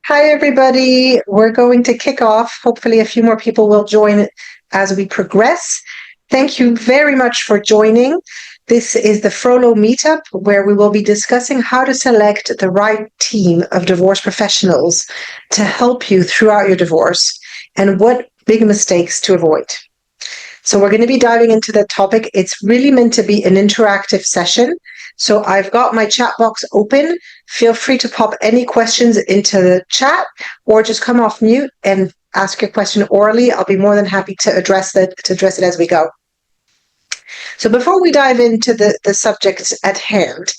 Hi, everybody. We're going to kick off. Hopefully, a few more people will join as we progress. Thank you very much for joining. This is the Frolo Meetup, where we will be discussing how to select the right team of divorce professionals to help you throughout your divorce and what big mistakes to avoid. So we're going to be diving into that topic. It's really meant to be an interactive session. So I've got my chat box open. Feel free to pop any questions into the chat or just come off mute and ask your question orally. I'll be more than happy to address it as we go. So before we dive into the subject at hand,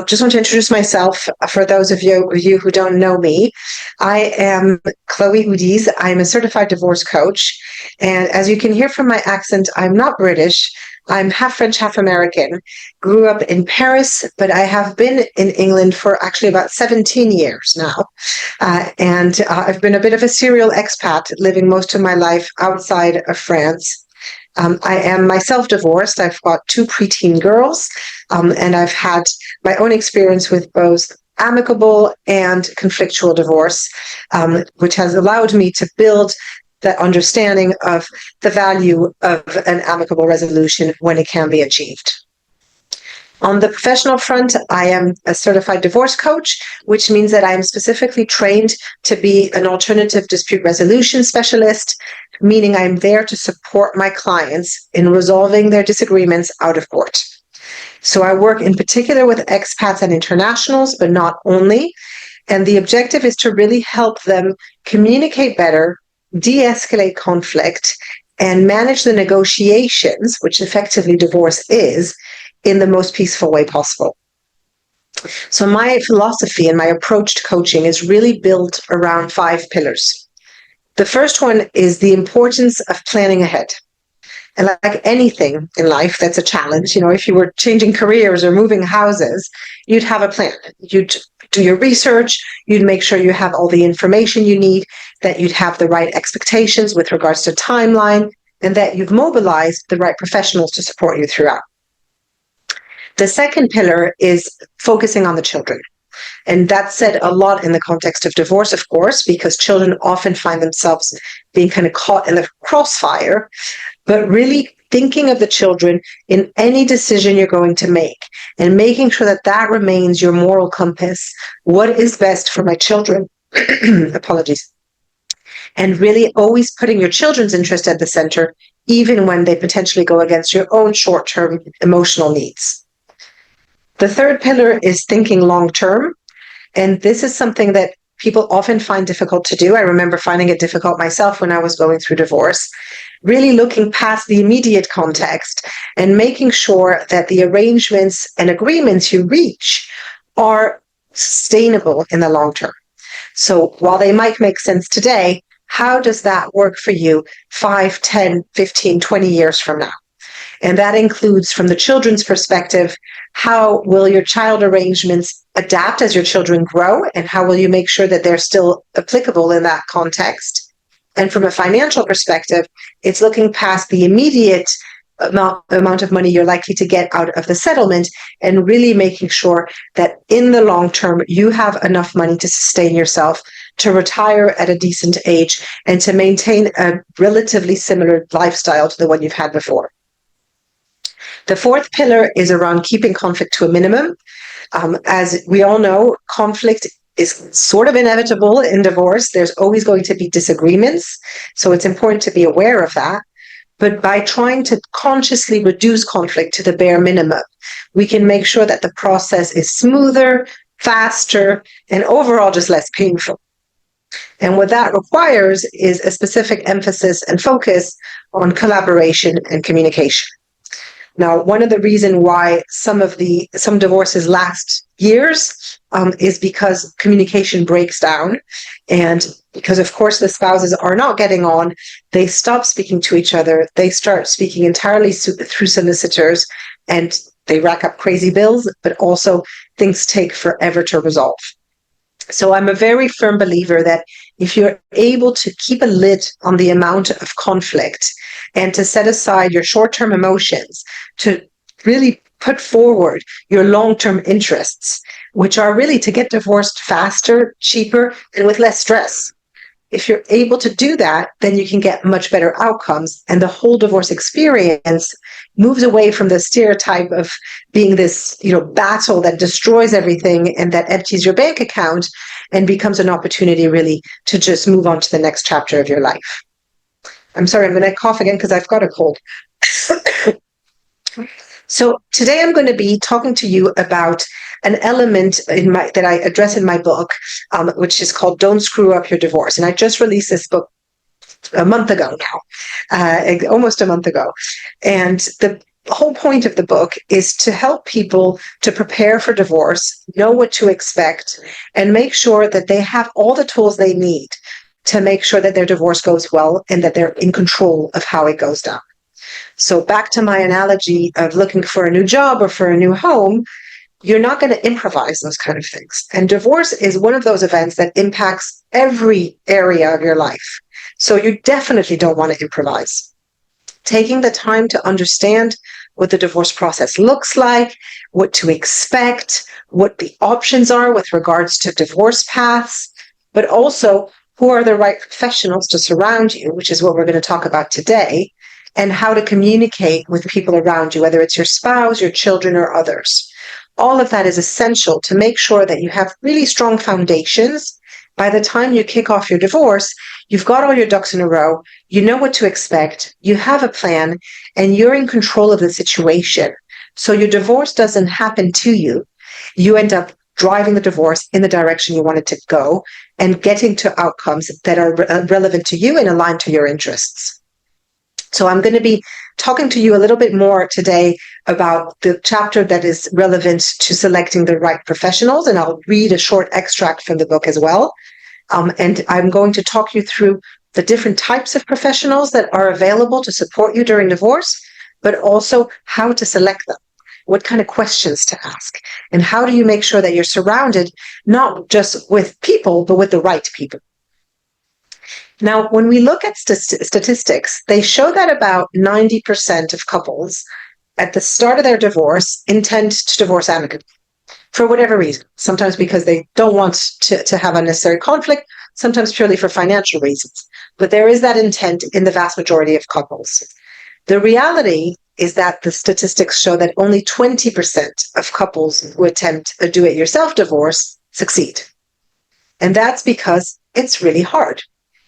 just want to introduce myself for those of you who don't know me. I am Chloe Udiz. I'm a certified divorce coach. And as you can hear from my accent, I'm not British. I'm half French, half American. Grew up in Paris, but I have been in England for actually about 17 years now. And I've been a bit of a serial expat, living most of my life outside of France. I am myself divorced. I've got two preteen girls, and I've had my own experience with both amicable and conflictual divorce, which has allowed me to build that understanding of the value of an amicable resolution when it can be achieved. On the professional front, I am a certified divorce coach, which means that I am specifically trained to be an alternative dispute resolution specialist, meaning I'm there to support my clients in resolving their disagreements out of court. So I work in particular with expats and internationals, but not only. And the objective is to really help them communicate better, de-escalate conflict, and manage the negotiations, which effectively divorce is, in the most peaceful way possible. So my philosophy and my approach to coaching is really built around 5 pillars. The first one is the importance of planning ahead. And like anything in life that's a challenge, if you were changing careers or moving houses, you'd have a plan. You'd do your research, you'd make sure you have all the information you need, that you'd have the right expectations with regards to timeline, and that you've mobilized the right professionals to support you throughout. The second pillar is focusing on the children. And that's said a lot in the context of divorce, of course, because children often find themselves being kind of caught in the crossfire, but really thinking of the children in any decision you're going to make and making sure that that remains your moral compass. What is best for my children? Apologies. And really always putting your children's interest at the center, even when they potentially go against your own short-term emotional needs. The third pillar is thinking long-term. And this is something that people often find difficult to do. I remember finding it difficult myself when I was going through divorce, really looking past the immediate context and making sure that the arrangements and agreements you reach are sustainable in the long term. So while they might make sense today, how does that work for you 5, 10, 15, 20 years from now? And that includes, from the children's perspective, how will your child arrangements adapt as your children grow, and how will you make sure that they're still applicable in that context? And from a financial perspective, it's looking past the immediate amount of money you're likely to get out of the settlement and really making sure that in the long term, you have enough money to sustain yourself, to retire at a decent age, and to maintain a relatively similar lifestyle to the one you've had before. The fourth pillar is around keeping conflict to a minimum. As we all know, conflict is sort of inevitable in divorce. There's always going to be disagreements, so it's important to be aware of that. But by trying to consciously reduce conflict to the bare minimum, we can make sure that the process is smoother, faster, and overall just less painful. And what that requires is a specific emphasis and focus on collaboration and communication. Now, one of the reasons why some divorces last years is because communication breaks down, and because, of course, the spouses are not getting on, they stop speaking to each other, they start speaking entirely through solicitors, and they rack up crazy bills, but also things take forever to resolve. So I'm a very firm believer that if you're able to keep a lid on the amount of conflict and to set aside your short-term emotions to really put forward your long-term interests, which are really to get divorced faster, cheaper, and with less stress. If you're able to do that, then you can get much better outcomes. And the whole divorce experience moves away from the stereotype of being this, battle that destroys everything and that empties your bank account, and becomes an opportunity really to just move on to the next chapter of your life. I'm sorry, I'm going to cough again because I've got a cold. So today I'm going to be talking to you about an element that I address in my book, which is called Don't Screw Up Your Divorce. And I just released this book a month ago now, almost a month ago. And the whole point of the book is to help people to prepare for divorce, know what to expect, and make sure that they have all the tools they need to make sure that their divorce goes well and that they're in control of how it goes down. So back to my analogy of looking for a new job or for a new home, you're not going to improvise those kind of things. And divorce is one of those events that impacts every area of your life. So you definitely don't want to improvise. Taking the time to understand what the divorce process looks like, what to expect, what the options are with regards to divorce paths, but also who are the right professionals to surround you, which is what we're going to talk about today, and how to communicate with people around you, whether it's your spouse, your children, or others. All of that is essential to make sure that you have really strong foundations. By the time you kick off your divorce, you've got all your ducks in a row, you know what to expect, you have a plan, and you're in control of the situation. So your divorce doesn't happen to you. You end up driving the divorce in the direction you want it to go and getting to outcomes that are relevant to you and aligned to your interests. So I'm going to be talking to you a little bit more today about the chapter that is relevant to selecting the right professionals, and I'll read a short extract from the book as well. And I'm going to talk you through the different types of professionals that are available to support you during divorce, but also how to select them, what kind of questions to ask, and how do you make sure that you're surrounded not just with people, but with the right people. Now, when we look at statistics, they show that about 90% of couples at the start of their divorce intend to divorce amicably for whatever reason. Sometimes because they don't want to have unnecessary conflict, sometimes purely for financial reasons. But there is that intent in the vast majority of couples. The reality is that the statistics show that only 20% of couples who attempt a do-it-yourself divorce succeed. And that's because it's really hard.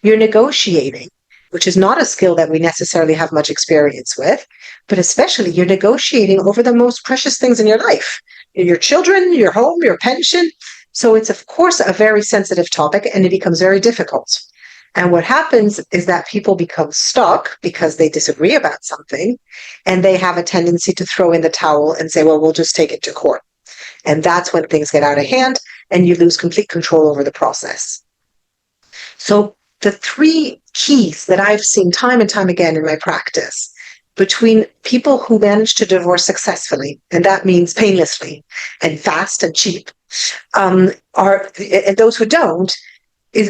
You're negotiating, which is not a skill that we necessarily have much experience with, but especially you're negotiating over the most precious things in your life, your children, your home, your pension. So it's, of course, a very sensitive topic, and it becomes very difficult. And what happens is that people become stuck because they disagree about something, and they have a tendency to throw in the towel and say, well, we'll just take it to court. And that's when things get out of hand and you lose complete control over the process. So the three keys that I've seen time and time again in my practice between people who manage to divorce successfully, and that means painlessly and fast and cheap, and those who don't,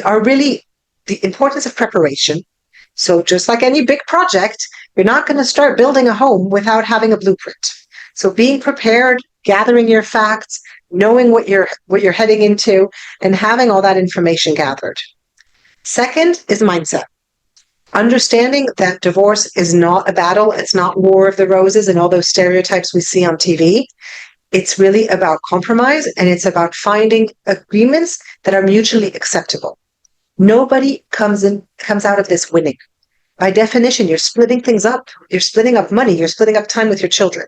are really the importance of preparation. So just like any big project, you're not going to start building a home without having a blueprint. So being prepared, gathering your facts, knowing what you're heading into, and having all that information gathered. Second is mindset. Understanding that divorce is not a battle. It's not War of the Roses and all those stereotypes we see on TV. It's really about compromise, and it's about finding agreements that are mutually acceptable. Nobody comes out of this winning. By definition, you're splitting things up. You're splitting up money. You're splitting up time with your children.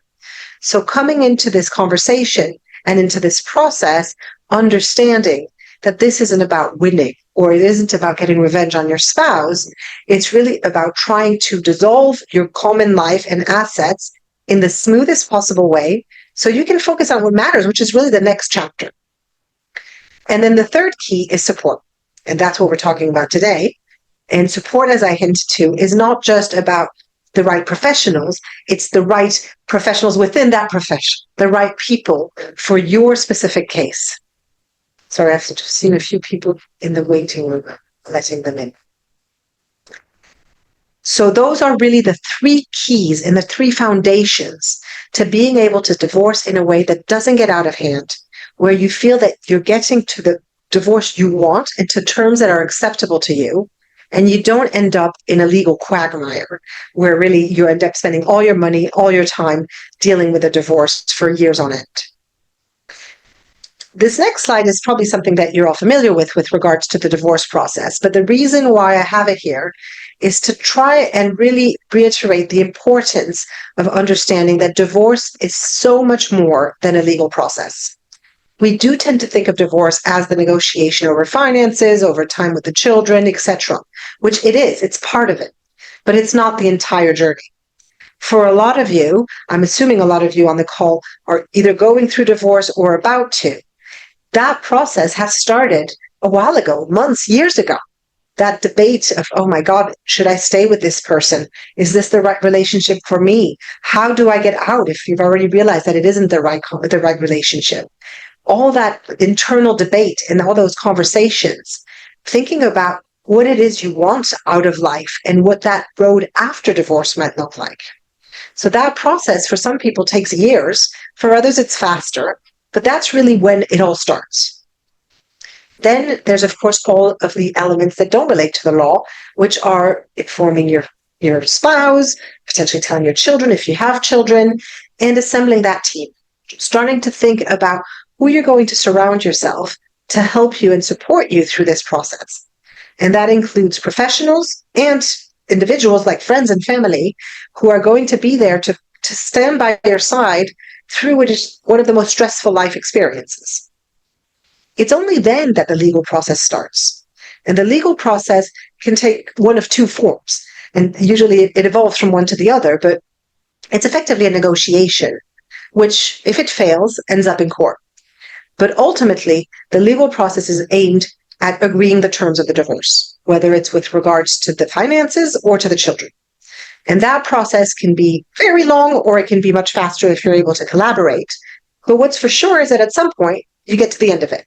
So coming into this conversation and into this process, understanding that this isn't about winning, or it isn't about getting revenge on your spouse. It's really about trying to dissolve your common life and assets in the smoothest possible way so you can focus on what matters, which is really the next chapter. And then the third key is support. And that's what we're talking about today. And support, as I hinted to, is not just about the right professionals, it's the right professionals within that profession, the right people for your specific case. Sorry, I've just seen a few people in the waiting room, letting them in. So those are really the three keys and the three foundations to being able to divorce in a way that doesn't get out of hand, where you feel that you're getting to the divorce you want and to terms that are acceptable to you, and you don't end up in a legal quagmire where really you end up spending all your money, all your time dealing with a divorce for years on end. This next slide is probably something that you're all familiar with regards to the divorce process. But the reason why I have it here is to try and really reiterate the importance of understanding that divorce is so much more than a legal process. We do tend to think of divorce as the negotiation over finances, over time with the children, etc., which it is. It's part of it, but it's not the entire journey. For a lot of you, I'm assuming a lot of you on the call are either going through divorce or about to. That process has started a while ago, months, years ago. That debate of, oh my God, should I stay with this person? Is this the right relationship for me? How do I get out if you've already realized that it isn't the right relationship? All that internal debate and all those conversations, thinking about what it is you want out of life and what that road after divorce might look like. So that process for some people takes years, for others it's faster, but that's really when it all starts. Then there's, of course, all of the elements that don't relate to the law, which are informing your spouse, potentially telling your children if you have children, and assembling that team, starting to think about who you're going to surround yourself to help you and support you through this process. And that includes professionals and individuals like friends and family who are going to be there to stand by your side through what is one of the most stressful life experiences. It's only then that the legal process starts. And the legal process can take one of two forms. And usually it evolves from one to the other, but it's effectively a negotiation, which, if it fails, ends up in court. But ultimately, the legal process is aimed at agreeing the terms of the divorce, whether it's with regards to the finances or to the children. And that process can be very long, or it can be much faster if you're able to collaborate. But what's for sure is that at some point, you get to the end of it.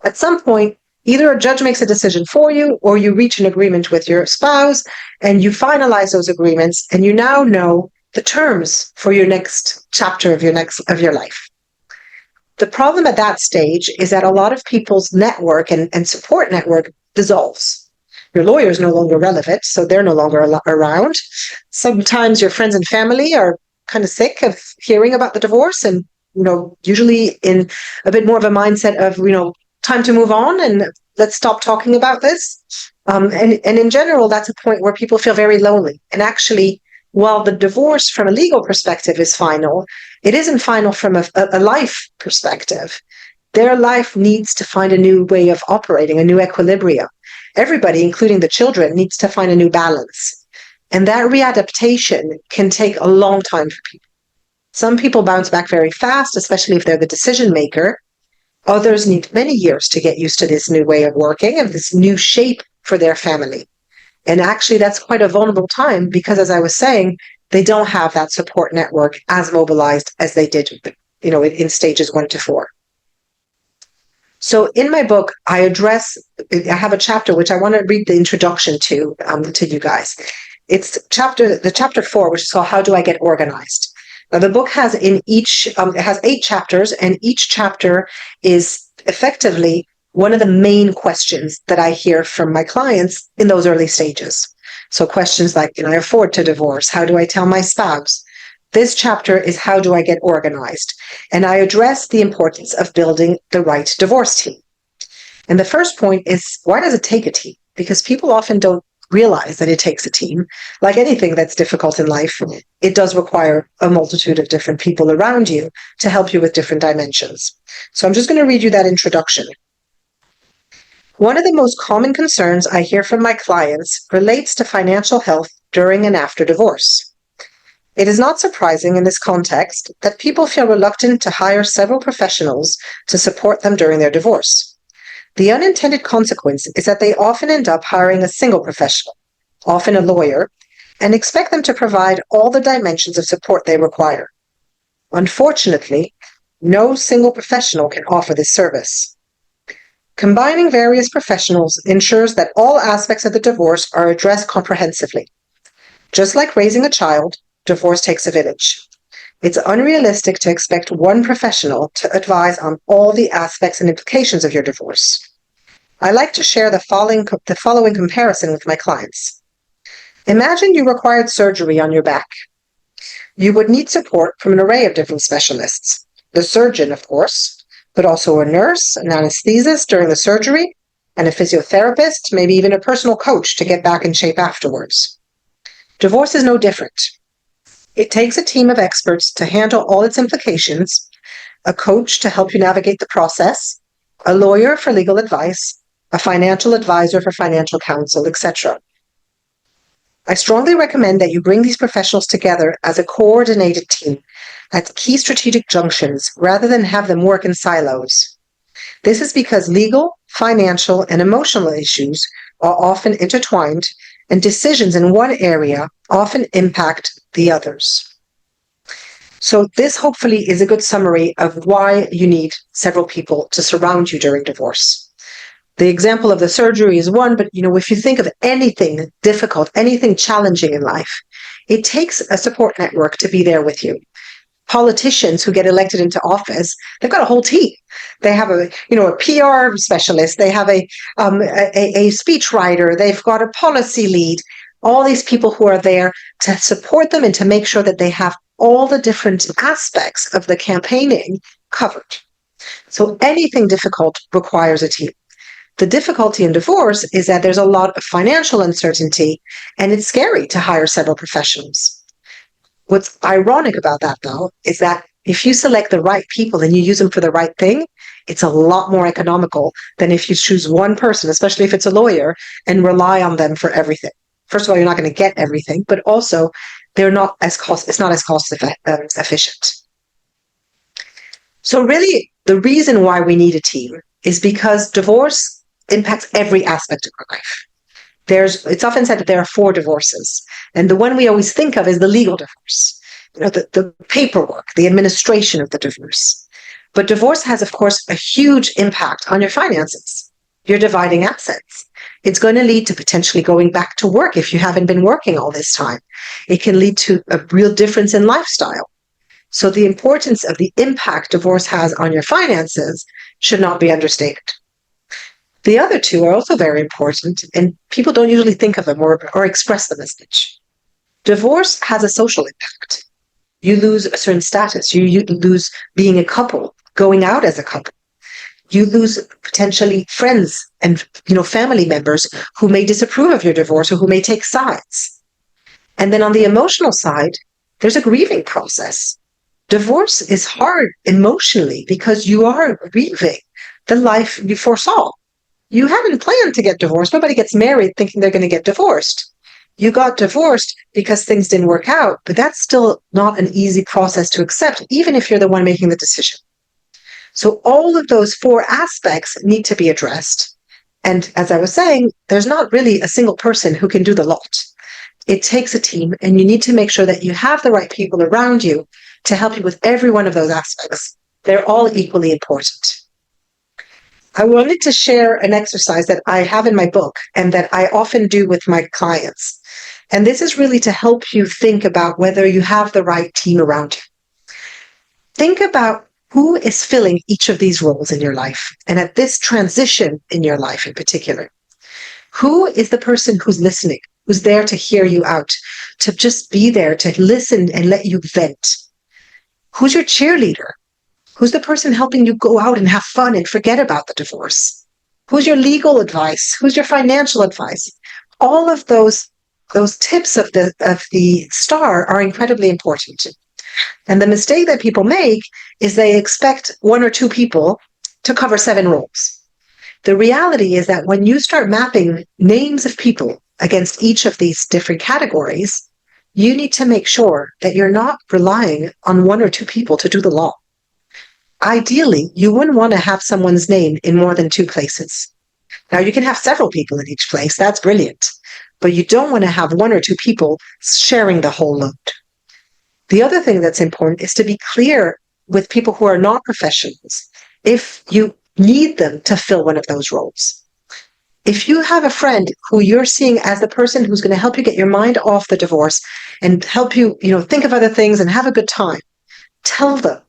At some point, either a judge makes a decision for you, or you reach an agreement with your spouse, and you finalize those agreements, and you now know the terms for your next chapter of your life. The problem at that stage is that a lot of people's network and support network dissolves. Your lawyer is no longer relevant, so they're no longer around. Sometimes your friends and family are kind of sick of hearing about the divorce, and usually in a bit more of a mindset of time to move on and let's stop talking about this. And in general, that's a point where people feel very lonely. And actually, while the divorce from a legal perspective is final, it isn't final from a life perspective. Their life needs to find a new way of operating, a new equilibrium. Everybody, including the children, needs to find a new balance. And that readaptation can take a long time for people. Some people bounce back very fast, especially if they're the decision maker. Others need many years to get used to this new way of working and this new shape for their family. And actually, that's quite a vulnerable time because, as I was saying, they don't have that support network as mobilized as they did, in stages 1 to 4. So in my book, I have a chapter which I want to read the introduction to you guys. It's the chapter 4, which is called "How Do I Get Organized?" Now, the book has it has 8 chapters, and each chapter is effectively one of the main questions that I hear from my clients in those early stages. So questions like, can I afford to divorce? How do I tell my spouse? This chapter is how do I get organized? And I address the importance of building the right divorce team. And the first point is, why does it take a team? Because people often don't realize that it takes a team. Like anything that's difficult in life, it does require a multitude of different people around you to help you with different dimensions. So I'm just going to read you that introduction. One of the most common concerns I hear from my clients relates to financial health during and after divorce. It is not surprising in this context that people feel reluctant to hire several professionals to support them during their divorce. The unintended consequence is that they often end up hiring a single professional, often a lawyer, and expect them to provide all the dimensions of support they require. Unfortunately, no single professional can offer this service. Combining various professionals ensures that all aspects of the divorce are addressed comprehensively. Just like raising a child, divorce takes a village. It's unrealistic to expect one professional to advise on all the aspects and implications of your divorce. I like to share the following comparison with my clients. Imagine you required surgery on your back. You would need support from an array of different specialists. The surgeon, of course, but also a nurse, an anesthetist during the surgery, and a physiotherapist, maybe even a personal coach to get back in shape afterwards. Divorce is no different. It takes a team of experts to handle all its implications, a coach to help you navigate the process, a lawyer for legal advice, a financial advisor for financial counsel, etc. I strongly recommend that you bring these professionals together as a coordinated team at key strategic junctions rather than have them work in silos. This is because legal, financial, and emotional issues are often intertwined, and decisions in one area often impact the others. So this hopefully is a good summary of why you need several people to surround you during divorce. The example of the surgery is one, but if you think of anything difficult, anything challenging in life, it takes a support network to be there with you. Politicians who get elected into office, they've got a whole team. They have a PR specialist, they have a speech writer, they've got a policy lead, all these people who are there to support them and to make sure that they have all the different aspects of the campaigning covered. So anything difficult requires a team. The difficulty in divorce is that there's a lot of financial uncertainty, and it's scary to hire several professionals. What's ironic about that, though, is that if you select the right people and you use them for the right thing, it's a lot more economical than if you choose one person, especially if it's a lawyer, and rely on them for everything. First of all, you're not going to get everything, but also it's not as cost efficient. So really, the reason why we need a team is because divorce impacts every aspect of our life. It's often said that there are 4 divorces, and the one we always think of is the legal divorce, the paperwork, the administration of the divorce. But divorce has, of course, a huge impact on your finances. You're dividing assets. It's going to lead to potentially going back to work if you haven't been working all this time. It can lead to a real difference in lifestyle. So the importance of the impact divorce has on your finances should not be understated. The other 2 are also very important, and people don't usually think of them or express them as such. Divorce has a social impact. You lose a certain status. You lose being a couple, going out as a couple. You lose potentially friends and family members who may disapprove of your divorce or who may take sides. And then on the emotional side, there's a grieving process. Divorce is hard emotionally because you are grieving the life you foresaw. You haven't planned to get divorced. Nobody gets married thinking they're going to get divorced. You got divorced because things didn't work out, but that's still not an easy process to accept, even if you're the one making the decision. So all of those 4 aspects need to be addressed. And as I was saying, there's not really a single person who can do the lot. It takes a team, and you need to make sure that you have the right people around you to help you with every one of those aspects. They're all equally important. I wanted to share an exercise that I have in my book and that I often do with my clients. And this is really to help you think about whether you have the right team around you. Think about who is filling each of these roles in your life, and at this transition in your life in particular. Who is the person who's listening, who's there to hear you out, to just be there, to listen and let you vent? Who's your cheerleader? Who's the person helping you go out and have fun and forget about the divorce? Who's your legal advice? Who's your financial advice? All of those tips of the star are incredibly important. And the mistake that people make is they expect 1 or 2 people to cover 7 roles. The reality is that when you start mapping names of people against each of these different categories, you need to make sure that you're not relying on 1 or 2 people to do the law. Ideally, you wouldn't want to have someone's name in more than 2 places. Now, you can have several people in each place. That's brilliant. But you don't want to have 1 or 2 people sharing the whole load. The other thing that's important is to be clear with people who are not professionals if you need them to fill one of those roles. If you have a friend who you're seeing as the person who's going to help you get your mind off the divorce and help you, think of other things and have a good time, tell them,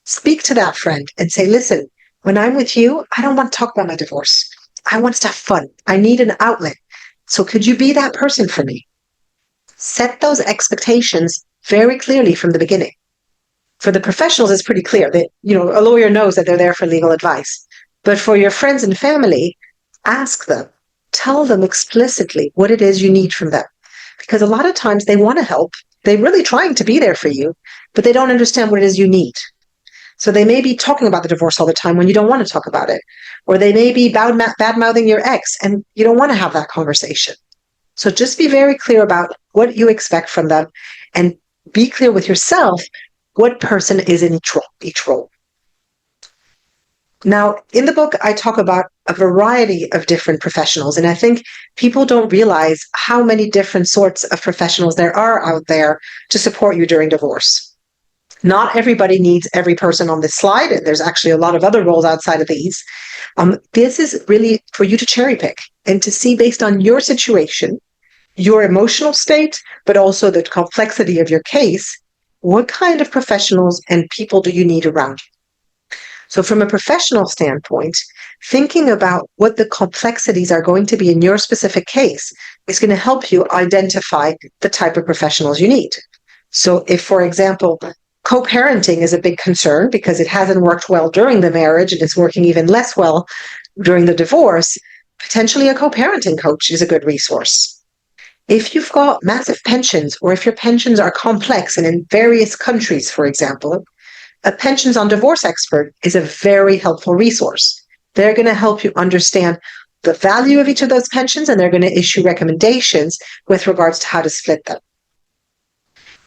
speak to that friend and say, listen, when I'm with you, I don't want to talk about my divorce. I want to have fun. I need an outlet. So could you be that person for me? Set those expectations very clearly from the beginning. For the professionals, it's pretty clear that, a lawyer knows that they're there for legal advice. But for your friends and family, ask them, tell them explicitly what it is you need from them. Because a lot of times they want to help. They're really trying to be there for you, but they don't understand what it is you need. So they may be talking about the divorce all the time when you don't want to talk about it. Or they may be bad-mouthing your ex and you don't want to have that conversation. So just be very clear about what you expect from them and be clear with yourself what person is in each role. Now, in the book, I talk about a variety of different professionals, and I think people don't realize how many different sorts of professionals there are out there to support you during divorce. Not everybody needs every person on this slide, and there's actually a lot of other roles outside of these. This is really for you to cherry pick and to see based on your situation, your emotional state, but also the complexity of your case, what kind of professionals and people do you need around you? So from a professional standpoint, thinking about what the complexities are going to be in your specific case is going to help you identify the type of professionals you need. So if, for example, co-parenting is a big concern because it hasn't worked well during the marriage and it's working even less well during the divorce, potentially a co-parenting coach is a good resource. If you've got massive pensions, or if your pensions are complex and in various countries, for example, a pensions on divorce expert is a very helpful resource. They're going to help you understand the value of each of those pensions, and they're going to issue recommendations with regards to how to split them.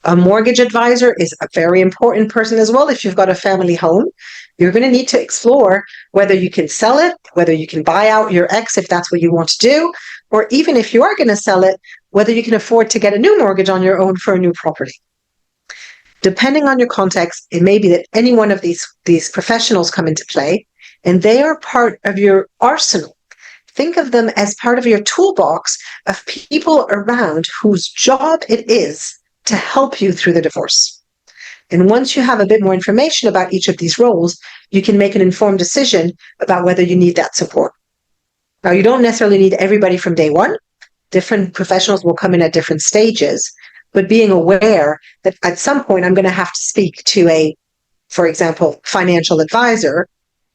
A mortgage advisor is a very important person as well. If you've got a family home, you're going to need to explore whether you can sell it, whether you can buy out your ex if that's what you want to do, or even if you are going to sell it, whether you can afford to get a new mortgage on your own for a new property. Depending on your context, it may be that any one of these professionals come into play, and they are part of your arsenal. Think of them as part of your toolbox of people around whose job it is to help you through the divorce. And once you have a bit more information about each of these roles, you can make an informed decision about whether you need that support. Now, you don't necessarily need everybody from day one. Different professionals will come in at different stages, but being aware that at some point I'm going to have to speak to a, for example, financial advisor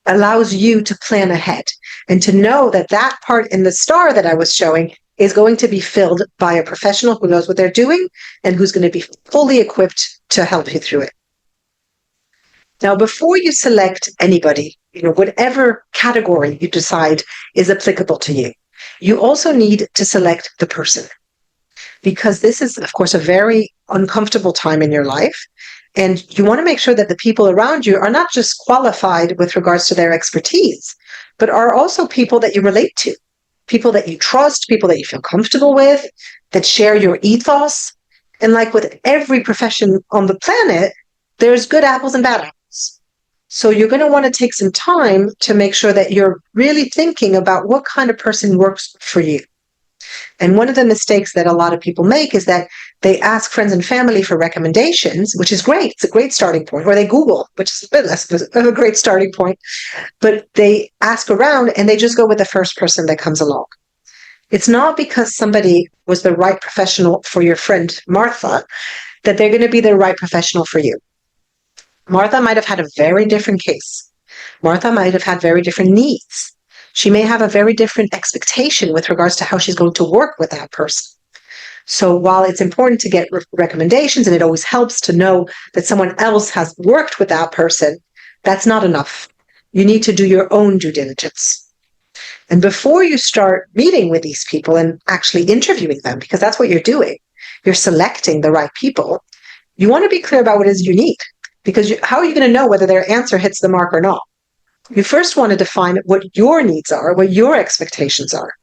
allows you to plan ahead and to know that that part in the star that I was showing is going to be filled by a professional who knows what they're doing and who's going to be fully equipped to help you through it. Now, before you select anybody, whatever category you decide is applicable to you, you also need to select the person, because this is, of course, a very uncomfortable time in your life. And you want to make sure that the people around you are not just qualified with regards to their expertise, but are also people that you relate to, people that you trust, people that you feel comfortable with, that share your ethos. And like with every profession on the planet, there's good apples and bad apples. So you're going to want to take some time to make sure that you're really thinking about what kind of person works for you. And one of the mistakes that a lot of people make is that they ask friends and family for recommendations, which is great. It's a great starting point. Or they Google, which is a bit less of a great starting point. But they ask around and they just go with the first person that comes along. It's not because somebody was the right professional for your friend Martha that they're going to be the right professional for you. Martha might have had a very different case. Martha might have had very different needs. She may have a very different expectation with regards to how she's going to work with that person. So while it's important to get recommendations, and it always helps to know that someone else has worked with that person, that's not enough. You need to do your own due diligence. And before you start meeting with these people and actually interviewing them, because that's what you're doing, you're selecting the right people, you want to be clear about what it is you need. Because how are you going to know whether their answer hits the mark or not? You first want to define what your needs are, what your expectations are.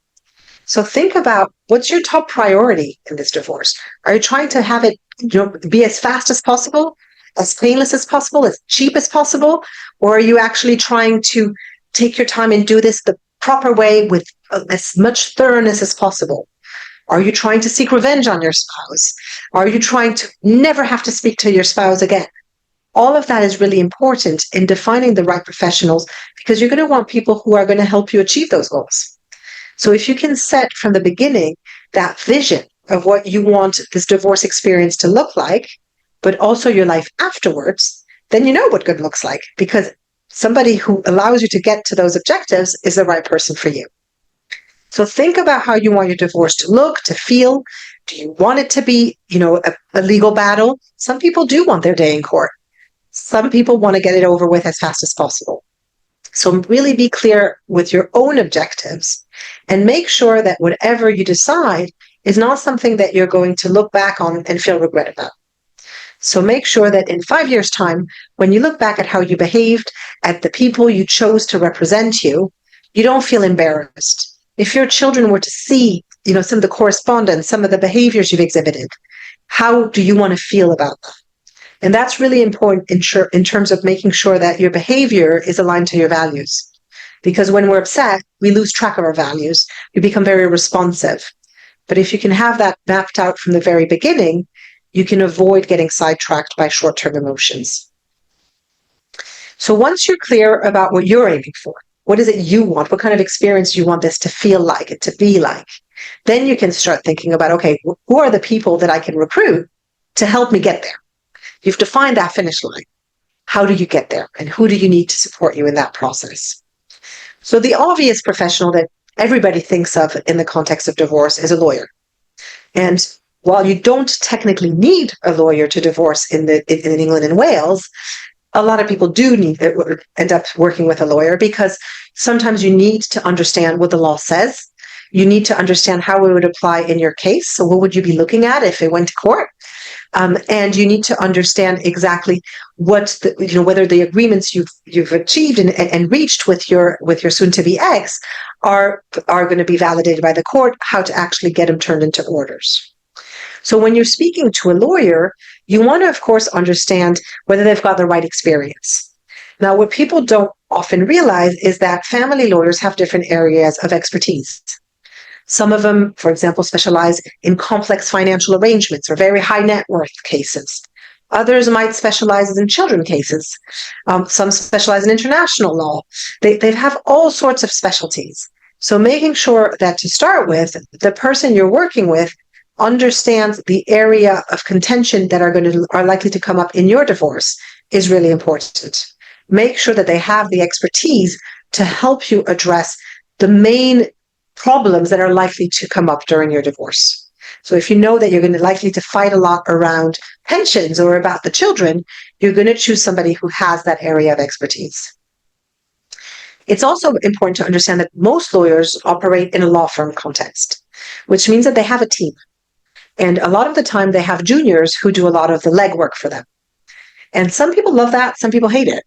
So think about what's your top priority in this divorce. Are you trying to have it be as fast as possible, as painless as possible, as cheap as possible? Or are you actually trying to take your time and do this the proper way with as much thoroughness as possible? Are you trying to seek revenge on your spouse? Are you trying to never have to speak to your spouse again? All of that is really important in defining the right professionals, because you're going to want people who are going to help you achieve those goals. So if you can set from the beginning that vision of what you want this divorce experience to look like, but also your life afterwards, then you know what good looks like, because somebody who allows you to get to those objectives is the right person for you. So think about how you want your divorce to look, to feel. Do you want it to be, a legal battle? Some people do want their day in court. Some people want to get it over with as fast as possible. So really be clear with your own objectives and make sure that whatever you decide is not something that you're going to look back on and feel regret about. So make sure that in 5 years' time, when you look back at how you behaved, at the people you chose to represent you, you don't feel embarrassed. If your children were to see, some of the correspondence, some of the behaviors you've exhibited, how do you want to feel about them? And that's really important in terms of making sure that your behavior is aligned to your values. Because when we're upset, we lose track of our values. We become very responsive. But if you can have that mapped out from the very beginning, you can avoid getting sidetracked by short-term emotions. So once you're clear about what you're aiming for, what is it you want? What kind of experience you want this to feel like, it to be like? Then you can start thinking about, okay, who are the people that I can recruit to help me get there? You've defined that finish line. How do you get there? And who do you need to support you in that process? So the obvious professional that everybody thinks of in the context of divorce is a lawyer. And while you don't technically need a lawyer to divorce in England and Wales, a lot of people do end up working with a lawyer, because sometimes you need to understand what the law says. You need to understand how it would apply in your case. So what would you be looking at if it went to court? And you need to understand exactly whether the agreements you've achieved and reached with your soon-to-be ex are going to be validated by the court, how to actually get them turned into orders. So when you're speaking to a lawyer, you want to, of course, understand whether they've got the right experience. Now, what people don't often realize is that family lawyers have different areas of expertise. Some of them, for example, specialize in complex financial arrangements or very high net worth cases. Others might specialize in children cases. Some specialize in international law. They have all sorts of specialties. So making sure that, to start with, the person you're working with understands the area of contention that are likely to come up in your divorce is really important. Make sure that they have the expertise to help you address the main problems that are likely to come up during your divorce. So if you know that you're going to likely to fight a lot around pensions or about the children, you're going to choose somebody who has that area of expertise. It's also important to understand that most lawyers operate in a law firm context, which means that they have a team. And a lot of the time they have juniors who do a lot of the legwork for them. And some people love that, some people hate it.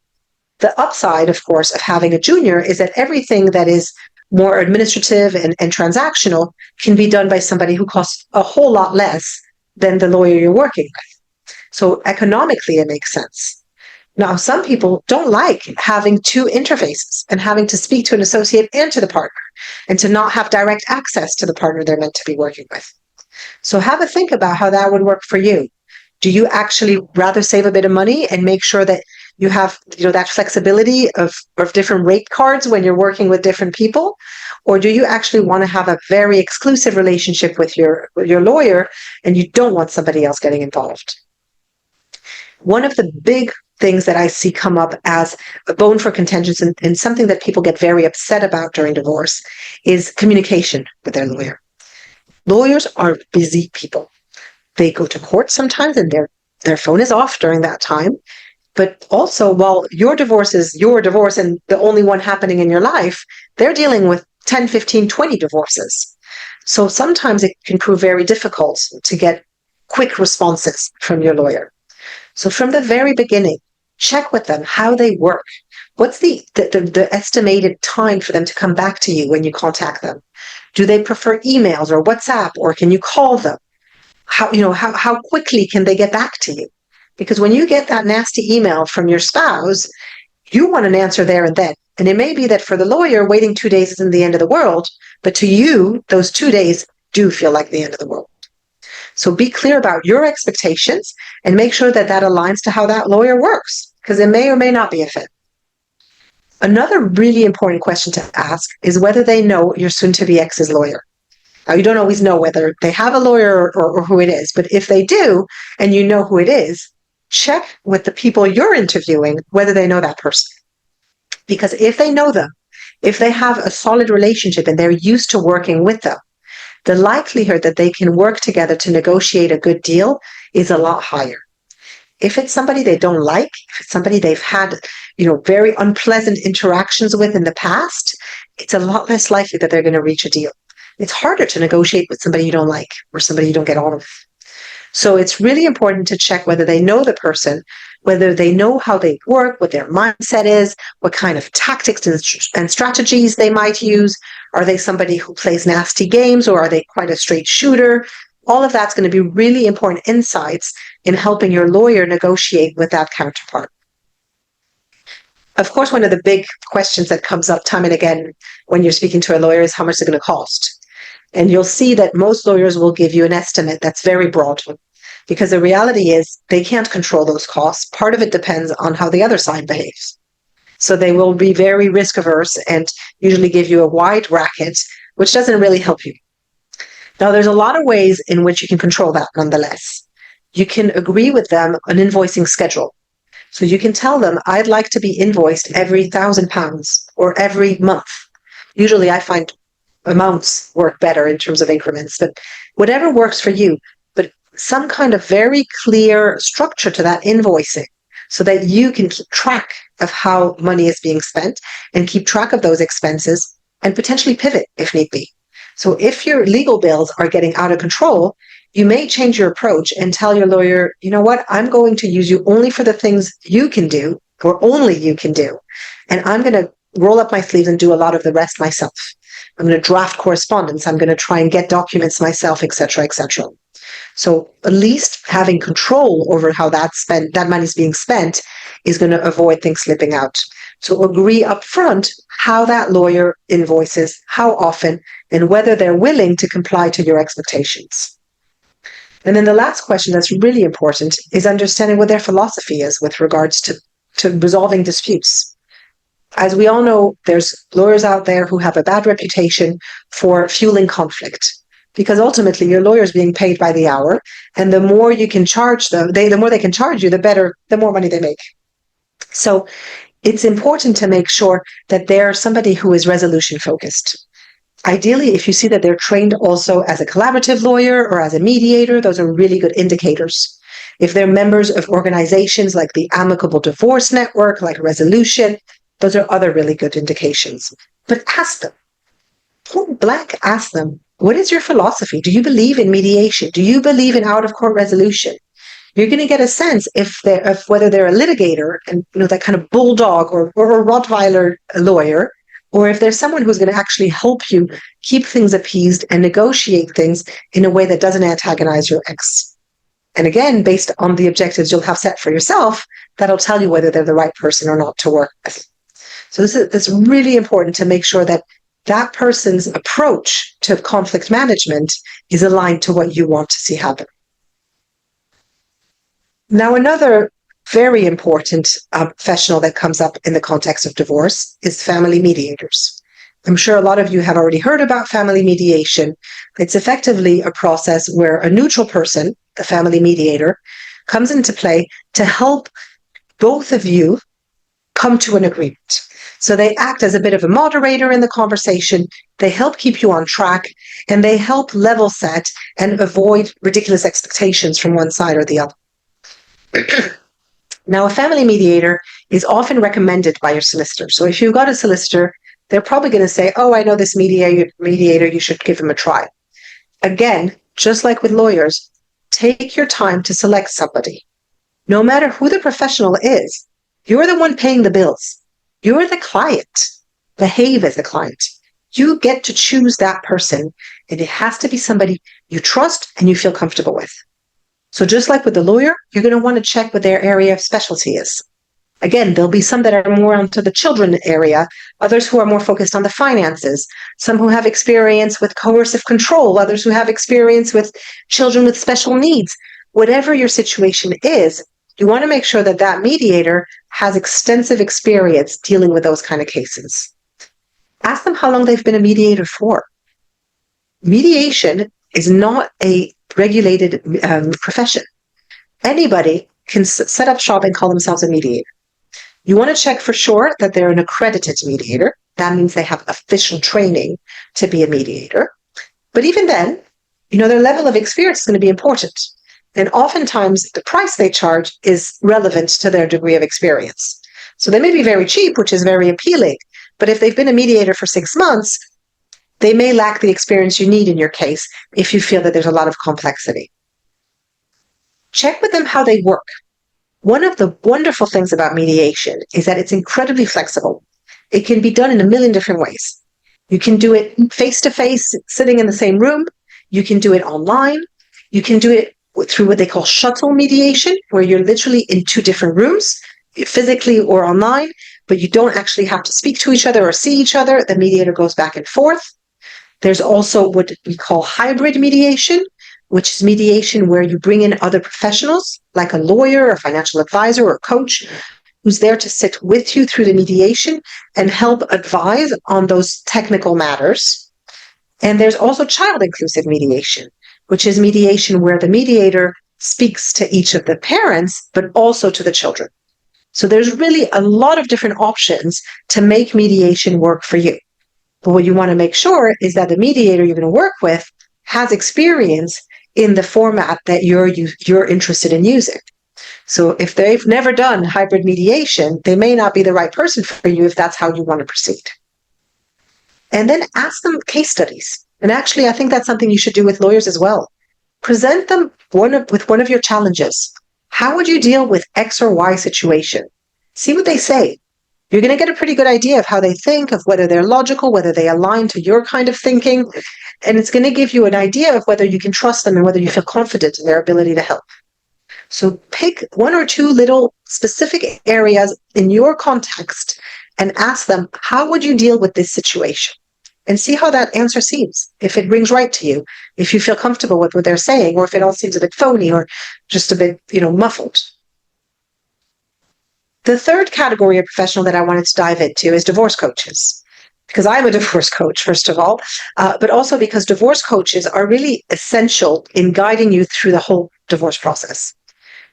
The upside, of course, of having a junior is that everything that is more administrative and transactional can be done by somebody who costs a whole lot less than the lawyer you're working with. So economically, it makes sense. Now, some people don't like having two interfaces and having to speak to an associate and to the partner, and to not have direct access to the partner they're meant to be working with. So have a think about how that would work for you. Do you actually rather save a bit of money and make sure that you have that flexibility of different rate cards when you're working with different people? Or do you actually want to have a very exclusive relationship with your lawyer, and you don't want somebody else getting involved? One of the big things that I see come up as a bone for contention and something that people get very upset about during divorce is communication with their lawyer. Lawyers are busy people. They go to court sometimes and their phone is off during that time. But also, while your divorce is your divorce and the only one happening in your life, they're dealing with 10, 15, 20 divorces. So sometimes it can prove very difficult to get quick responses from your lawyer. So from the very beginning, check with them how they work. What's the estimated time for them to come back to you when you contact them? Do they prefer emails or WhatsApp, or can you call them? How quickly can they get back to you? Because when you get that nasty email from your spouse, you want an answer there and then. And it may be that for the lawyer, waiting 2 days isn't the end of the world, but to you, those 2 days do feel like the end of the world. So be clear about your expectations and make sure that that aligns to how that lawyer works, because it may or may not be a fit. Another really important question to ask is whether they know your soon-to-be ex's lawyer. Now, you don't always know whether they have a lawyer or who it is, but if they do, and you know who it is, check with the people you're interviewing whether they know that person. Because if they know them, if they have a solid relationship and they're used to working with them, the likelihood that they can work together to negotiate a good deal is a lot higher. If it's somebody they don't like, if it's somebody they've had, very unpleasant interactions with in the past, it's a lot less likely that they're going to reach a deal. It's harder to negotiate with somebody you don't like or somebody you don't get on with. So it's really important to check whether they know the person, whether they know how they work, what their mindset is, what kind of tactics and strategies they might use. Are they somebody who plays nasty games, or are they quite a straight shooter? All of that's going to be really important insights in helping your lawyer negotiate with that counterpart. Of course, one of the big questions that comes up time and again when you're speaking to a lawyer is how much it's going to cost. And you'll see that most lawyers will give you an estimate that's very broad, because the reality is they can't control those costs. Part of it depends on how the other side behaves. So they will be very risk averse and usually give you a wide bracket, which doesn't really help you. Now, there's a lot of ways in which you can control that nonetheless. You can agree with them an invoicing schedule. So you can tell them, I'd like to be invoiced every £1,000 or every month. Usually I find amounts work better in terms of increments, but whatever works for you, but some kind of very clear structure to that invoicing so that you can keep track of how money is being spent and keep track of those expenses and potentially pivot if need be. So if your legal bills are getting out of control, you may change your approach and tell your lawyer, you know what, I'm going to use you only for the things you can do or only you can do. And I'm going to roll up my sleeves and do a lot of the rest myself. I'm going to draft correspondence. I'm going to try and get documents myself, etc., etc. So at least having control over how that money is being spent is going to avoid things slipping out. So agree up front how that lawyer invoices, how often, and whether they're willing to comply to your expectations. And then the last question that's really important is understanding what their philosophy is with regards to resolving disputes. As we all know, there's lawyers out there who have a bad reputation for fueling conflict, because ultimately your lawyer is being paid by the hour, and the more you can charge them, the more they can charge you, the more money they make. So it's important to make sure that they're somebody who is resolution focused. Ideally, if you see that they're trained also as a collaborative lawyer or as a mediator, those are really good indicators. If they're members of organizations like the Amicable Divorce Network, like Resolution, those are other really good indications. But ask them, point blank, ask them, what is your philosophy? Do you believe in mediation? Do you believe in out-of-court resolution? You're going to get a sense of whether they're a litigator and that kind of bulldog or a Rottweiler lawyer, or if there's someone who's going to actually help you keep things appeased and negotiate things in a way that doesn't antagonize your ex. And again, based on the objectives you'll have set for yourself, that'll tell you whether they're the right person or not to work with. So this is really important to make sure that that person's approach to conflict management is aligned to what you want to see happen. Now, another very important professional that comes up in the context of divorce is family mediators. I'm sure a lot of you have already heard about family mediation. It's effectively a process where a neutral person, the family mediator, comes into play to help both of you come to an agreement. So they act as a bit of a moderator in the conversation, they help keep you on track, and they help level set and avoid ridiculous expectations from one side or the other. Now, a family mediator is often recommended by your solicitor. So if you've got a solicitor, they're probably going to say, oh, I know this mediator, you should give him a try. Again, just like with lawyers, take your time to select somebody. No matter who the professional is, you're the one paying the bills. You're the client. Behave as the client. You get to choose that person, and it has to be somebody you trust and you feel comfortable with. So just like with the lawyer, you're going to want to check what their area of specialty is. Again, there'll be some that are more onto the children area, others who are more focused on the finances, some who have experience with coercive control, others who have experience with children with special needs. Whatever your situation is, you want to make sure that that mediator has extensive experience dealing with those kind of cases. Ask them how long they've been a mediator for. Mediation is not a regulated profession. Anybody can set up shop and call themselves a mediator. You want to check for sure that they're an accredited mediator. That means they have official training to be a mediator. But even then, their level of experience is going to be important. And oftentimes the price they charge is relevant to their degree of experience. So they may be very cheap, which is very appealing. But if they've been a mediator for 6 months, they may lack the experience you need in your case if you feel that there's a lot of complexity. Check with them how they work. One of the wonderful things about mediation is that it's incredibly flexible. It can be done in a million different ways. You can do it face-to-face, sitting in the same room. You can do it online. You can do it through what they call shuttle mediation, where you're literally in 2 different rooms, physically or online, but you don't actually have to speak to each other or see each other. The mediator goes back and forth. There's also what we call hybrid mediation, which is mediation where you bring in other professionals, like a lawyer, a financial advisor, or a coach, who's there to sit with you through the mediation and help advise on those technical matters. And there's also child-inclusive mediation, which is mediation where the mediator speaks to each of the parents, but also to the children. So there's really a lot of different options to make mediation work for you. But what you want to make sure is that the mediator you're going to work with has experience in the format that you're interested in using. So if they've never done hybrid mediation, they may not be the right person for you if that's how you want to proceed. And then ask them case studies. And actually, I think that's something you should do with lawyers as well. Present them with one of your challenges. How would you deal with X or Y situation? See what they say. You're going to get a pretty good idea of how they think, of whether they're logical, whether they align to your kind of thinking. And it's going to give you an idea of whether you can trust them and whether you feel confident in their ability to help. So pick 1 or 2 little specific areas in your context and ask them, how would you deal with this situation? And see how that answer seems, if it rings right to you, if you feel comfortable with what they're saying, or if it all seems a bit phony or just a bit, muffled. The third category of professional that I wanted to dive into is divorce coaches, because I'm a divorce coach, first of all, but also because divorce coaches are really essential in guiding you through the whole divorce process.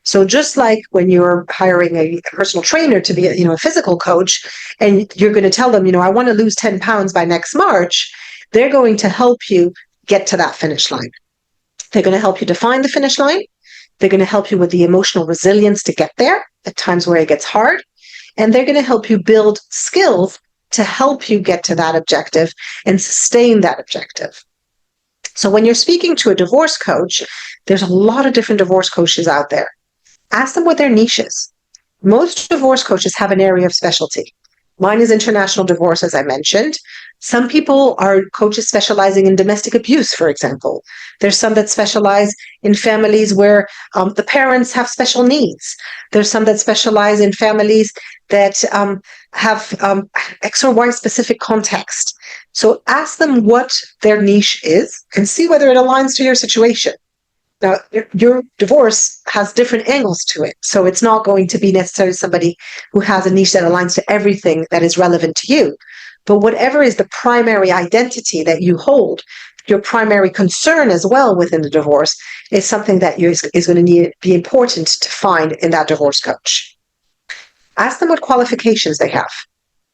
So just like when you're hiring a personal trainer to be a physical coach, and you're going to tell them, I want to lose 10 pounds by next March, they're going to help you get to that finish line. They're going to help you define the finish line. They're going to help you with the emotional resilience to get there at times where it gets hard. And they're going to help you build skills to help you get to that objective and sustain that objective. So when you're speaking to a divorce coach, there's a lot of different divorce coaches out there. Ask them what their niche is. Most divorce coaches have an area of specialty. Mine is international divorce, as I mentioned. Some people are coaches specializing in domestic abuse, for example. There's some that specialize in families where the parents have special needs. There's some that specialize in families that have X or Y specific context. So ask them what their niche is and see whether it aligns to your situation. Now, your divorce has different angles to it, so it's not going to be necessarily somebody who has a niche that aligns to everything that is relevant to you. But whatever is the primary identity that you hold, your primary concern as well within the divorce is something that is going to be important to find in that divorce coach. Ask them what qualifications they have.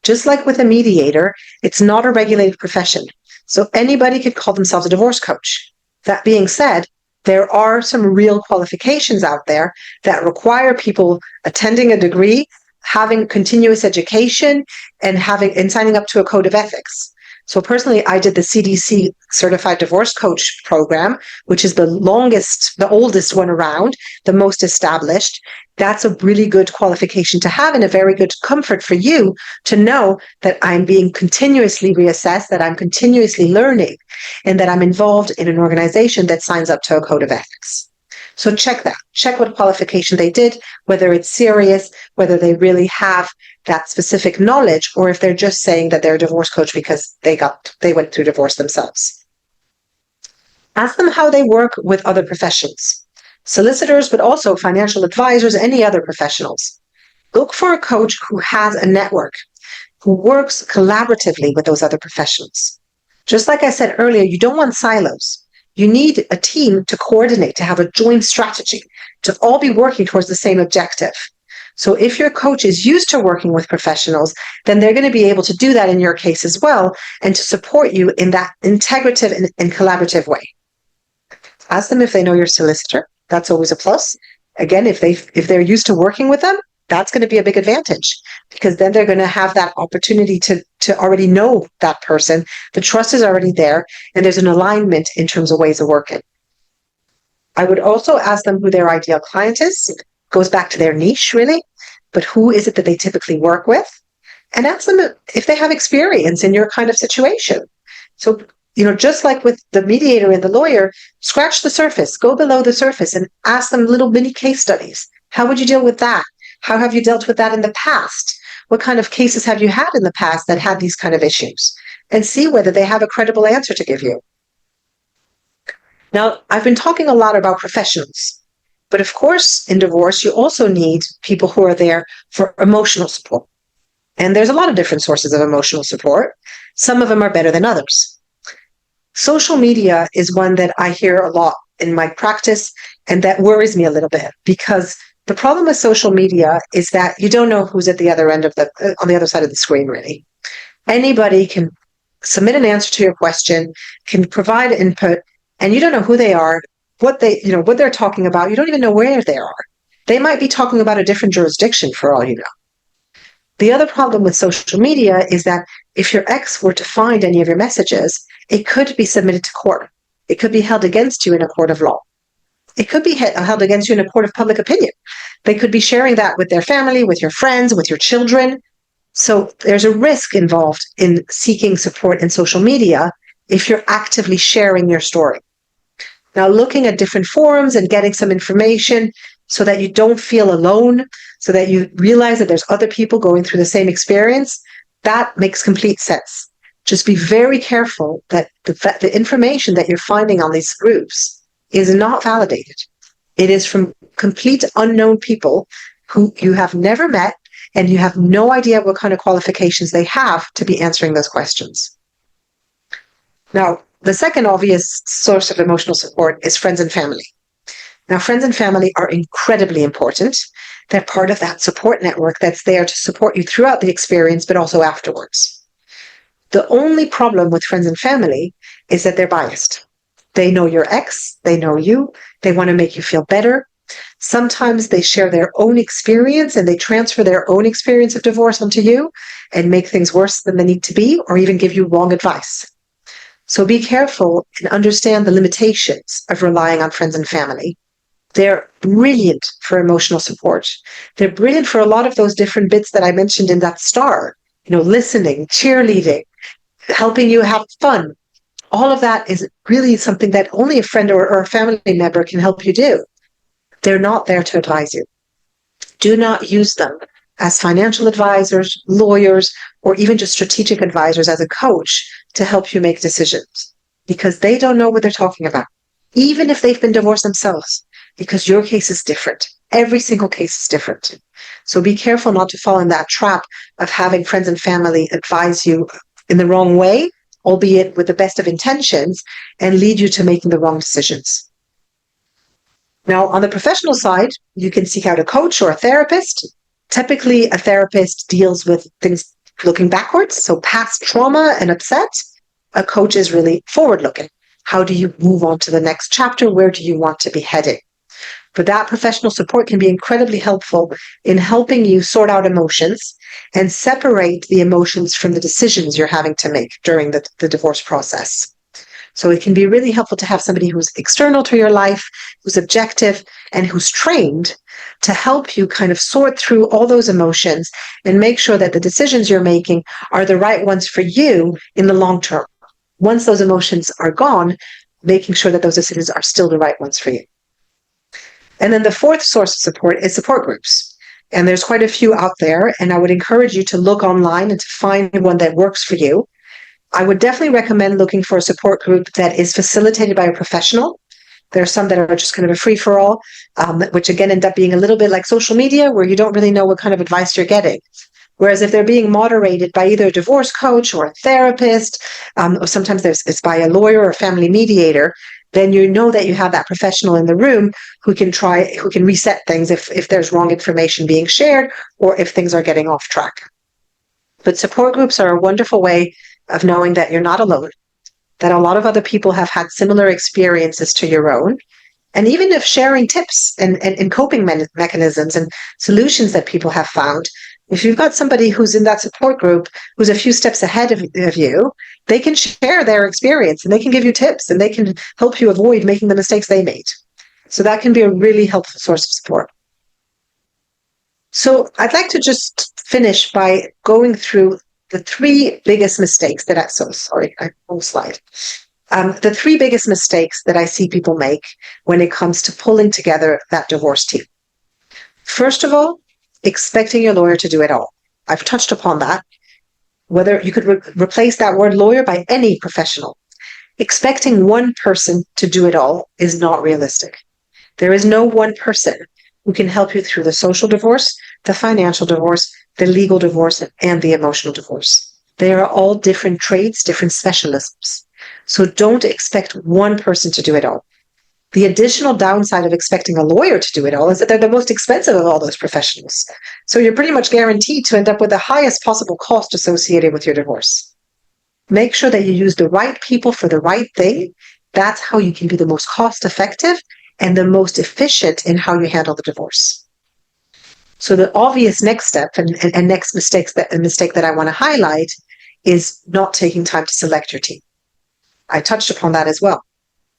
Just like with a mediator, it's not a regulated profession, so anybody could call themselves a divorce coach. That being said, there are some real qualifications out there that require people attending a degree, having continuous education, and signing up to a code of ethics. So personally, I did the CDC Certified Divorce Coach program, which is the oldest one around, the most established. That's a really good qualification to have and a very good comfort for you to know that I'm being continuously reassessed, that I'm continuously learning, and that I'm involved in an organization that signs up to a code of ethics. So check that. Check what qualification they did, whether it's serious, whether they really have that specific knowledge, or if they're just saying that they're a divorce coach because they went through divorce themselves. Ask them how they work with other professions, solicitors, but also financial advisors, any other professionals. Look for a coach who has a network, who works collaboratively with those other professionals. Just like I said earlier, you don't want silos. You need a team to coordinate, to have a joint strategy, to all be working towards the same objective. So if your coach is used to working with professionals, then they're going to be able to do that in your case as well, and to support you in that integrative and collaborative way. Ask them if they know your solicitor. That's always a plus. Again, if they're used to working with them, that's going to be a big advantage, because then they're going to have that opportunity to already know that person. The trust is already there, and there's an alignment in terms of ways of working. I would also ask them who their ideal client is. It goes back to their niche, really, but who is it that they typically work with? And ask them if they have experience in your kind of situation. So, just like with the mediator and the lawyer, scratch the surface, go below the surface, and ask them little mini case studies. How would you deal with that? How have you dealt with that in the past? What kind of cases have you had in the past that had these kind of issues? And see whether they have a credible answer to give you. Now, I've been talking a lot about professionals, but of course, in divorce, you also need people who are there for emotional support. And there's a lot of different sources of emotional support. Some of them are better than others. Social media is one that I hear a lot in my practice, and that worries me a little bit, because the problem with social media is that you don't know who's at the other end of on the other side of the screen, really. Anybody can submit an answer to your question, can provide input, and you don't know who they are, what they're talking about. You don't even know where they are. They might be talking about a different jurisdiction for all you know. The other problem with social media is that if your ex were to find any of your messages, it could be submitted to court. It could be held against you in a court of law. It could be held against you in a court of public opinion. They could be sharing that with their family, with your friends, with your children. So there's a risk involved in seeking support in social media if you're actively sharing your story. Now, looking at different forums and getting some information so that you don't feel alone, so that you realize that there's other people going through the same experience, that makes complete sense. Just be very careful that the information that you're finding on these groups is not validated. It is from complete unknown people who you have never met, and you have no idea what kind of qualifications they have to be answering those questions. Now, the second obvious source of emotional support is friends and family. Now, friends and family are incredibly important. They're part of that support network that's there to support you throughout the experience, but also afterwards. The only problem with friends and family is that they're biased. They know your ex, they know you, they want to make you feel better. Sometimes they share their own experience and they transfer their own experience of divorce onto you and make things worse than they need to be, or even give you wrong advice. So be careful and understand the limitations of relying on friends and family. They're brilliant for emotional support. They're brilliant for a lot of those different bits that I mentioned in that star, listening, cheerleading, helping you have fun. All of that is really something that only a friend or a family member can help you do. They're not there to advise you. Do not use them as financial advisors, lawyers, or even just strategic advisors as a coach to help you make decisions, because they don't know what they're talking about, even if they've been divorced themselves, because your case is different. Every single case is different. So be careful not to fall in that trap of having friends and family advise you in the wrong way, albeit with the best of intentions, and lead you to making the wrong decisions. Now, on the professional side, you can seek out a coach or a therapist. Typically, a therapist deals with things looking backwards, so past trauma and upset. A coach is really forward-looking. How do you move on to the next chapter? Where do you want to be heading? But that professional support can be incredibly helpful in helping you sort out emotions and separate the emotions from the decisions you're having to make during the divorce process. So it can be really helpful to have somebody who's external to your life, who's objective, and who's trained to help you kind of sort through all those emotions and make sure that the decisions you're making are the right ones for you in the long term. Once those emotions are gone, making sure that those decisions are still the right ones for you. And then the fourth source of support is support groups. And there's quite a few out there. And I would encourage you to look online and to find one that works for you. I would definitely recommend looking for a support group that is facilitated by a professional. There are some that are just kind of a free-for-all, which again end up being a little bit like social media, where you don't really know what kind of advice you're getting. Whereas if they're being moderated by either a divorce coach or a therapist, or sometimes it's by a lawyer or family mediator, then you know that you have that professional in the room who can reset things if there's wrong information being shared or if things are getting off track. But support groups are a wonderful way of knowing that you're not alone, that a lot of other people have had similar experiences to your own. And even if sharing tips and coping mechanisms and solutions that people have found, if you've got somebody who's in that support group, who's a few steps ahead of you, they can share their experience and they can give you tips and they can help you avoid making the mistakes they made. So that can be a really helpful source of support. So I'd like to just finish by going through the three biggest mistakes that the three biggest mistakes that I see people make when it comes to pulling together that divorce team. First of all, expecting your lawyer to do it all. I've touched upon that. Whether you could replace that word lawyer by any professional. Expecting one person to do it all is not realistic. There is no one person who can help you through the social divorce, the financial divorce, the legal divorce, and the emotional divorce. They are all different trades, different specialisms. So don't expect one person to do it all. The additional downside of expecting a lawyer to do it all is that they're the most expensive of all those professionals. So you're pretty much guaranteed to end up with the highest possible cost associated with your divorce. Make sure that you use the right people for the right thing. That's how you can be the most cost effective and the most efficient in how you handle the divorce. So the obvious next step and next mistake that I want to highlight is not taking time to select your team. I touched upon that as well.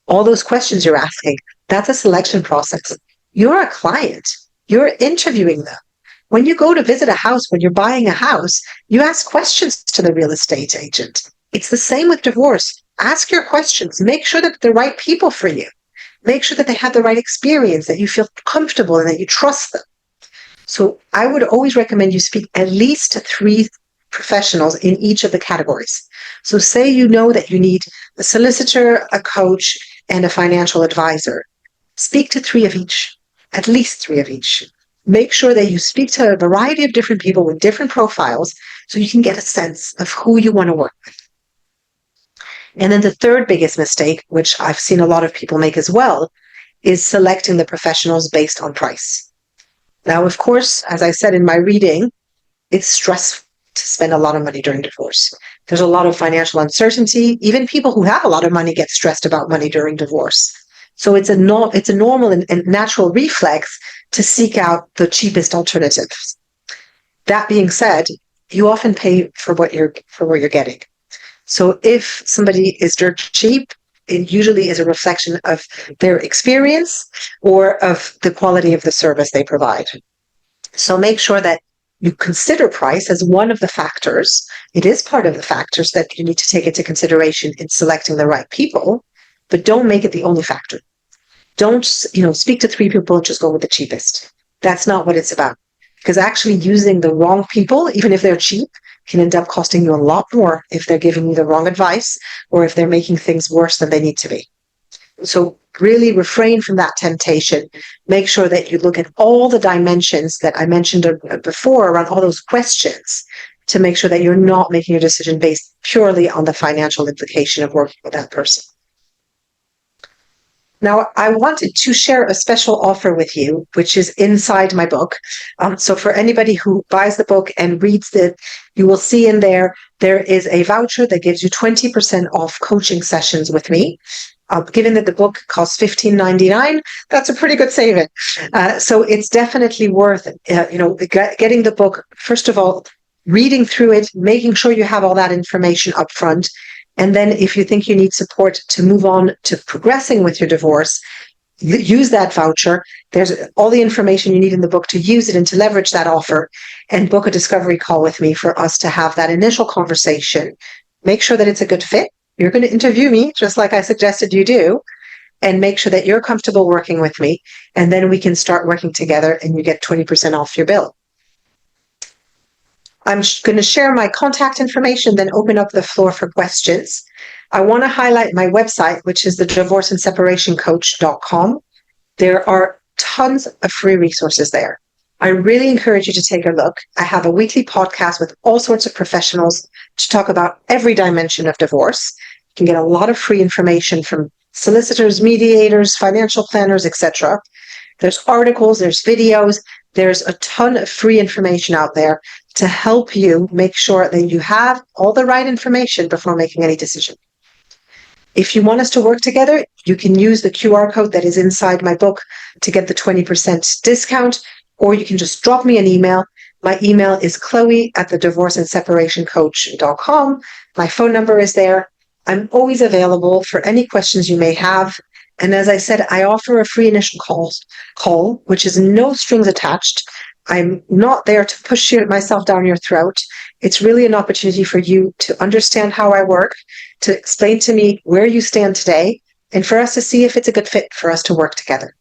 All those questions you're asking, that's a selection process. You're a client. You're interviewing them. When you go to visit a house, when you're buying a house, you ask questions to the real estate agent. It's the same with divorce. Ask your questions. Make sure that they're the right people for you. Make sure that they have the right experience, that you feel comfortable and that you trust them. So I would always recommend you speak at least to 3 professionals in each of the categories. So say you know that you need a solicitor, a coach, and a financial advisor. Speak to 3 of each, at least 3 of each. Make sure that you speak to a variety of different people with different profiles so you can get a sense of who you want to work with. And then the third biggest mistake, which I've seen a lot of people make as well, is selecting the professionals based on price. Now, of course, as I said in my reading, it's stressful to spend a lot of money during divorce. There's a lot of financial uncertainty. Even people who have a lot of money get stressed about money during divorce. So it's a normal and natural reflex to seek out the cheapest alternatives. That being said, you often pay for what you're getting. So if somebody is dirt cheap, it usually is a reflection of their experience or of the quality of the service they provide. So make sure that you consider price as one of the factors. It is part of the factors that you need to take into consideration in selecting the right people, but don't make it the only factor. Don't, speak to 3 people and just go with the cheapest. That's not what it's about. Because actually using the wrong people, even if they're cheap, can end up costing you a lot more if they're giving you the wrong advice or if they're making things worse than they need to be. So really refrain from that temptation. Make sure that you look at all the dimensions that I mentioned before around all those questions to make sure that you're not making your decision based purely on the financial implication of working with that person. Now, I wanted to share a special offer with you, which is inside my book. So for anybody who buys the book and reads it, you will see in there is a voucher that gives you 20% off coaching sessions with me. Given that the book costs $15.99, that's a pretty good saving. So it's definitely worth, getting the book, first of all, reading through it, making sure you have all that information up front. And then if you think you need support to move on to progressing with your divorce, use that voucher. There's all the information you need in the book to use it and to leverage that offer, and book a discovery call with me for us to have that initial conversation. Make sure that it's a good fit. You're going to interview me just like I suggested you do. and make sure that you're comfortable working with me. And then we can start working together and you get 20% off your bill. I'm going to share my contact information, then open up the floor for questions. I want to highlight my website, which is the divorceandseparationcoach.com. There are tons of free resources there. I really encourage you to take a look. I have a weekly podcast with all sorts of professionals to talk about every dimension of divorce. You can get a lot of free information from solicitors, mediators, financial planners, etc. There's articles, there's videos, there's a ton of free information out there to help you make sure that you have all the right information before making any decision. If you want us to work together, you can use the QR code that is inside my book to get the 20% discount, or you can just drop me an email. My email is chloe@thedivorceandseparationcoach.com. My phone number is there. I'm always available for any questions you may have. And as I said, I offer a free initial call, which is no strings attached. I'm not there to push myself down your throat. It's really an opportunity for you to understand how I work, to explain to me where you stand today, and for us to see if it's a good fit for us to work together.